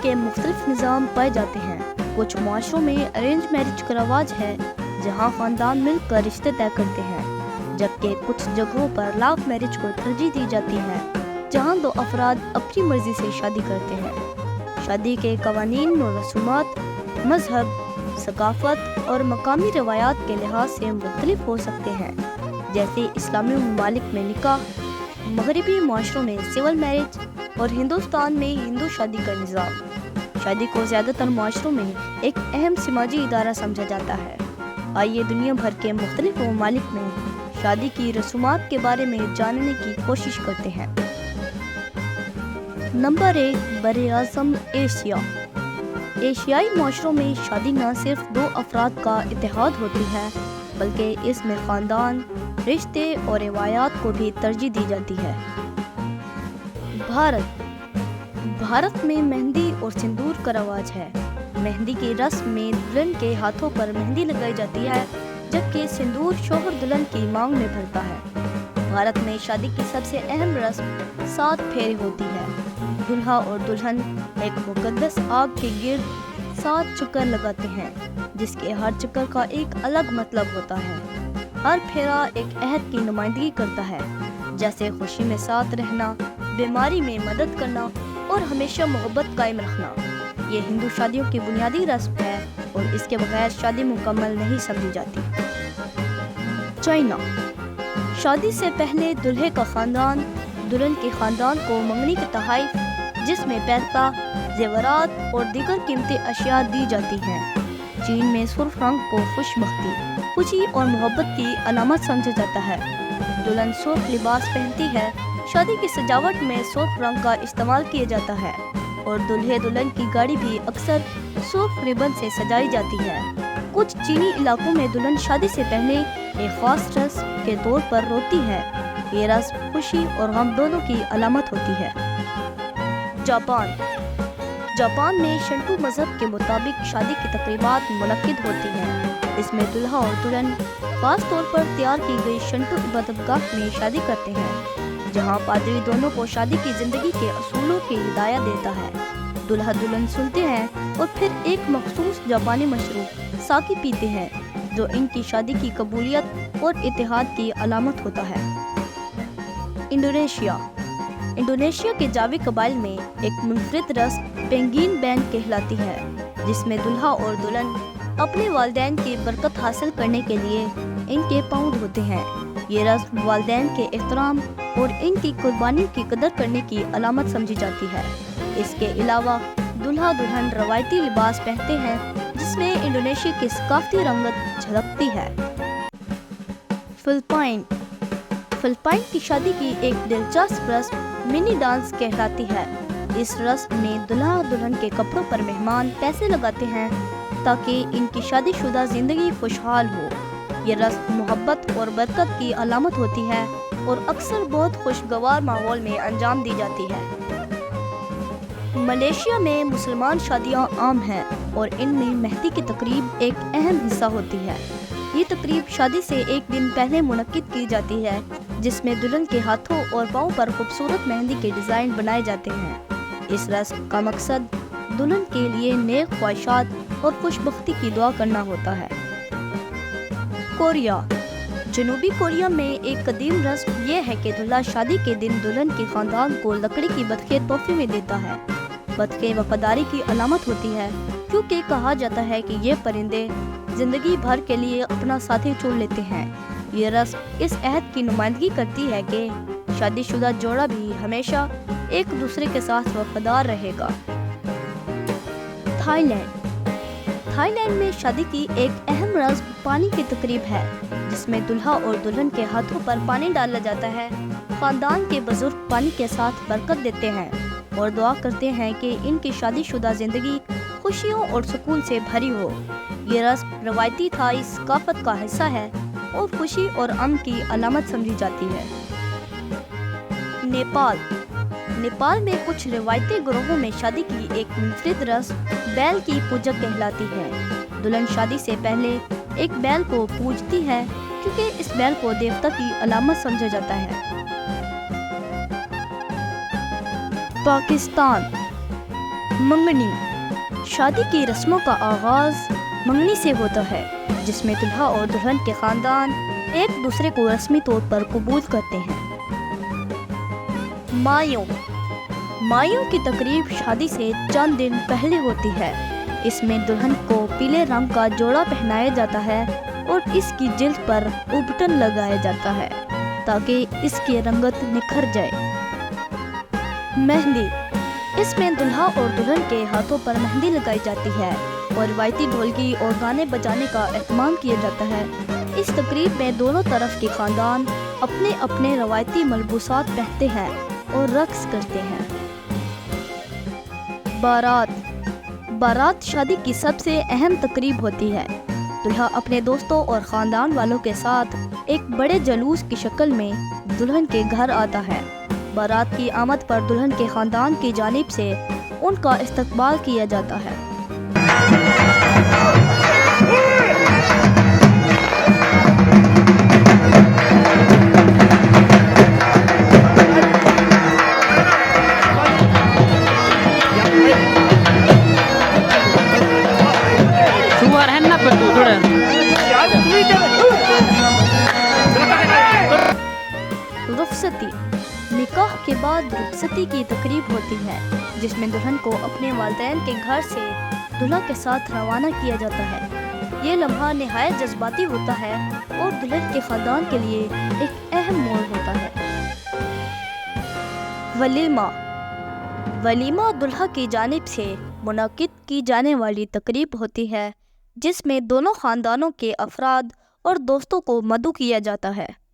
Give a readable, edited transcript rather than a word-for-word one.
کے مختلف نظام پائے جاتے ہیں۔ کچھ معاشروں میں ارینج میرج کا رواج ہے جہاں خاندان مل کر رشتے طے کرتے ہیں، جبکہ کچھ جگہوں پر لو میرج کو ترجیح دی جاتی ہے جہاں دو افراد اپنی مرضی سے شادی کرتے ہیں۔ شادی کے قوانین و رسومات مذہب، ثقافت اور مقامی روایات کے لحاظ سے مختلف ہو سکتے ہیں، جیسے اسلامی ممالک میں نکاح، مغربی معاشروں میں سول میرج اور ہندوستان میں ہندو شادی کا نظام۔ شادی کو زیادہ تر معاشروں میں ایک اہم سماجی ادارہ سمجھا جاتا ہے۔ آئیے دنیا بھر کے مختلف ممالک میں شادی کی رسومات کے بارے میں جاننے کی کوشش کرتے ہیں۔ نمبر 1، براعظم ایشیا۔ ایشیائی معاشروں میں شادی نہ صرف دو افراد کا اتحاد ہوتی ہے بلکہ اس میں خاندان، رشتے اور روایات کو بھی ترجیح دی جاتی ہے۔ بھارت میں مہندی اور سندور کا رواج ہے۔ مہندی کی رسم میں دلہن کے ہاتھوں پر مہندی لگائی جاتی ہے جبکہ سندور شوہر دلہن کی مانگ میں بھرتا ہے۔ بھارت میں شادی کی سب سے اہم رسم 7 پھیرے ہوتی ہے۔ دلہا اور دلہن ایک مقدس آگ کے گرد 7 چکر لگاتے ہیں جس کے ہر چکر کا ایک الگ مطلب ہوتا ہے۔ ہر پھیرا ایک عہد کی نمائندگی کرتا ہے، جیسے خوشی میں ساتھ رہنا، بیماری میں مدد کرنا اور ہمیشہ محبت قائم رکھنا۔ یہ ہندو شادیوں کی بنیادی رسم ہے اور اس کے بغیر شادی مکمل نہیں سمجھی جاتی۔ چائنا۔ شادی سے پہلے دلہے کا خاندان دلہن کے خاندان کو منگنی کے تحائف جس میں پیسہ، زیورات اور دیگر قیمتی اشیاء دی جاتی ہیں۔ چین میں سرخ رنگ کو خوش بختی، خوشی اور محبت کی علامت سمجھا جاتا ہے۔ دلہن سرخ لباس پہنتی ہے۔ شادی کی سجاوٹ میں سرخ رنگ کا استعمال کیا جاتا ہے اور دلہے دلہن کی گاڑی بھی اکثر سرخ ربن سے سجائی جاتی ہے۔ کچھ چینی علاقوں میں دلہن شادی سے پہلے ایک خاص رسم کے طور پر روتی ہے۔ یہ رسم خوشی اور غم دونوں کی علامت ہوتی ہے۔ جاپان میں شنٹو مذہب کے مطابق شادی کی تقریبات منعقد ہوتی ہیں۔ اس میں دلہا اور دلہن خاص طور پر تیار کی گئی شنٹو عبادت گاہ میں شادی کرتے ہیں جہاں پادری دونوں کو شادی کی زندگی کے اصولوں کی ہدایت دیتا ہے۔ دلہا دلہن سنتے ہیں اور پھر ایک مخصوص جاپانی مشروب ساکی پیتے ہیں جو ان کی شادی کی قبولیت اور اتحاد کی علامت ہوتا ہے۔ انڈونیشیا کے جاوی قبائل میں ایک منفرد رسم پینگین بینڈ کہلاتی ہے جس میں دلہا اور دلہن اپنے والدین کی برکت حاصل کرنے کے لیے ان کے پاؤں دھوتے ہیں۔ یہ رسم والدین کے احترام اور ان کی قربانی کی قدر کرنے کی علامت سمجھی جاتی ہے۔ اس کے علاوہ دلہا دلہن روایتی لباس پہنتے ہیں جس میں انڈونیشیا کی ثقافتی رنگت جھلکتی ہے۔ فلپائن کی شادی کی ایک دلچسپ رسم منی ڈانس کہلاتی ہے۔ اس رسم میں دلہا دلہن کے کپڑوں پر مہمان پیسے لگاتے ہیں تاکہ ان کی شادی شدہ زندگی خوشحال ہو۔ یہ رسم محبت اور برکت کی علامت ہوتی ہے اور اکثر بہت خوشگوار ماحول میں انجام دی جاتی ہے۔ ملیشیا میں مسلمان شادیاں عام ہیں اور ان میں مہندی کی تقریب ایک اہم حصہ ہوتی ہے۔ یہ تقریب شادی سے ایک دن پہلے منعقد کی جاتی ہے جس میں دلہن کے ہاتھوں اور پاؤں پر خوبصورت مہندی کے ڈیزائن بنائے جاتے ہیں۔ اس رسم کا مقصد دلہن کے لیے نیک خواہشات اور خوش بختی کی دعا کرنا ہوتا ہے۔ کوریا۔ جنوبی کوریا میں ایک قدیم رسم یہ ہے کہ دلہا شادی کے دن دلہن کے خاندان کو لکڑی کی بطخیں تحفے میں دیتا ہے۔ بطخیں وفاداری کی علامت ہوتی ہے کیونکہ کہا جاتا ہے کہ یہ پرندے زندگی بھر کے لیے اپنا ساتھی چن لیتے ہیں۔ یہ رسم اس عہد کی نمائندگی کرتی ہے کہ شادی شدہ جوڑا بھی ہمیشہ ایک دوسرے کے ساتھ وفادار رہے گا۔ تھائی لینڈ میں شادی کی ایک اہم رسم پانی کی تقریب ہے جس میں دلہا اور دلہن کے ہاتھوں پر پانی ڈالا جاتا ہے۔ خاندان کے بزرگ پانی کے ساتھ برکت دیتے ہیں اور دعا کرتے ہیں کہ ان کی شادی شدہ زندگی خوشیوں اور سکون سے بھری ہو۔ یہ رسم روایتی تھائی ثقافت کا حصہ ہے اور خوشی اور امن کی علامت سمجھی جاتی ہے۔ نیپال میں کچھ روایتی گروہوں میں شادی کی ایک منفرد رسم بیل کی پوجا کہلاتی ہے۔ دلہن شادی سے پہلے ایک بیل کو پوجتی ہے کیونکہ اس بیل کو دیوتا کی علامت سمجھا جاتا ہے۔ منگنی شادی کی رسموں کا آغاز منگنی سے ہوتا ہے، جس میں دلہا اور دلہن کے خاندان ایک دوسرے کو رسمی طور پر قبول کرتے ہیں۔ مایوں کی تقریب شادی سے چند دن پہلے ہوتی ہے۔ اس میں دلہن کو پیلے رنگ کا جوڑا پہنایا جاتا ہے اور اس کی جلد پر ابٹن لگایا جاتا ہے تاکہ اس کی رنگت نکھر جائے۔ مہندی اس میں دلہا اور دلہن کے ہاتھوں پر مہندی لگائی جاتی ہے اور روایتی ڈھولکی اور گانے بجانے کا اہتمام کیا جاتا ہے۔ اس تقریب میں دونوں طرف کے خاندان اپنے اپنے روایتی ملبوسات پہنتے ہیں اور رقص کرتے ہیں۔ بارات شادی کی سب سے اہم تقریب ہوتی ہے۔ دلہا اپنے دوستوں اور خاندان والوں کے ساتھ ایک بڑے جلوس کی شکل میں دلہن کے گھر آتا ہے۔ بارات کی آمد پر دلہن کے خاندان کی جانب سے ان کا استقبال کیا جاتا ہے۔ رخصتی نکاح کے بعد رخصتی کی تقریب ہوتی ہے، جس میں دلہن کو اپنے والدین کے گھر سے دلہا کے ساتھ روانہ کیا جاتا ہے۔ یہ لمحہ نہایت جذباتی ہوتا ہے اور دلہن کے خاندان کے لیے ایک اہم موڑ ہوتا ہے۔ ولیمہ دلہا کی جانب سے منعقد کی جانے والی تقریب ہوتی ہے، جس میں دونوں خاندانوں کے افراد اور دوستوں کو مدعو کیا جاتا ہے۔